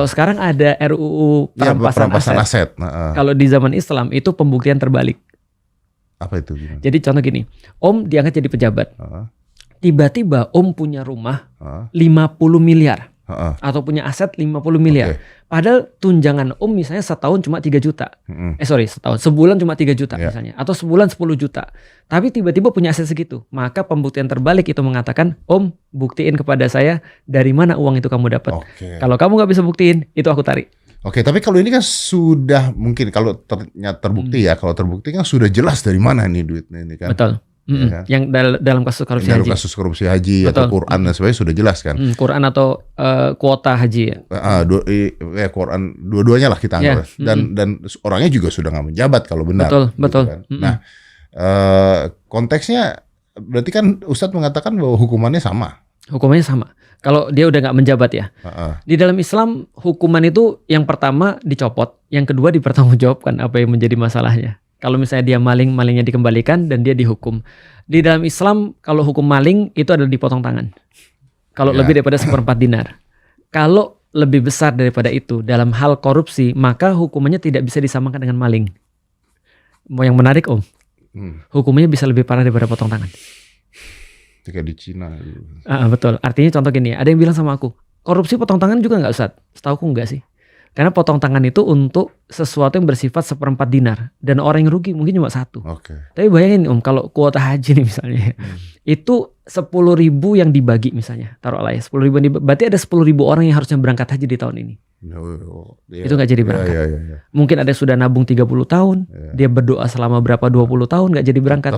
Kalau sekarang ada RUU perampasan aset. Kalau di zaman Islam itu pembuktian terbalik. Apa itu? Gimana? Jadi contoh gini, Om diangkat jadi pejabat. Tiba-tiba Om punya rumah 50 miliar. Atau punya aset 50 miliar. Padahal tunjangan Om misalnya setahun cuma 3 juta. Sebulan cuma 3 juta misalnya. Atau sebulan 10 juta. Tapi tiba-tiba punya aset segitu. Maka pembuktian terbalik itu mengatakan, Om buktiin kepada saya dari mana uang itu kamu dapat. Kalau kamu nggak bisa buktiin, itu aku tarik. Tapi kalau ini kan sudah mungkin kalau ternyata terbukti kalau terbukti kan sudah jelas dari mana nih duitnya ini kan. Betul. Kan? Yang dalam kasus korupsi haji. Kasus korupsi haji atau Quran dan sebagainya sudah jelas kan. Quran atau kuota haji ya. Quran dua-duanya lah kita anggap. Dan orangnya juga sudah nggak menjabat kalau benar. Betul. Kan? Nah, konteksnya berarti kan Ustadz mengatakan bahwa hukumannya sama. Hukumannya sama. Kalau dia udah nggak menjabat ya. Di dalam Islam hukuman itu yang pertama dicopot, yang kedua dipertanggungjawabkan apa yang menjadi masalahnya. Kalau misalnya dia maling, malingnya dikembalikan dan dia dihukum. Di dalam Islam kalau hukum maling itu adalah dipotong tangan. Kalau lebih daripada 1/4 dinar. Kalau lebih besar daripada itu dalam hal korupsi, maka hukumannya tidak bisa disamakan dengan maling. Mau yang menarik Om, hukumannya bisa lebih parah daripada potong tangan. Kayak di Cina. Betul. Artinya contoh gini, ada yang bilang sama aku, korupsi potong tangan juga nggak Ustadz? Setahuku nggak sih. Karena potong tangan itu untuk sesuatu yang bersifat 1/4 dinar. Dan orang yang rugi mungkin cuma 1. Tapi bayangin Om, kalau kuota haji nih misalnya. Itu 10.000 yang dibagi misalnya. Taruhlah ya 10.000 berarti ada 10.000 orang yang harusnya berangkat haji di tahun ini. Itu gak jadi berangkat. Mungkin ada sudah nabung 30 tahun. Dia berdoa selama berapa 20 tahun gak jadi berangkat.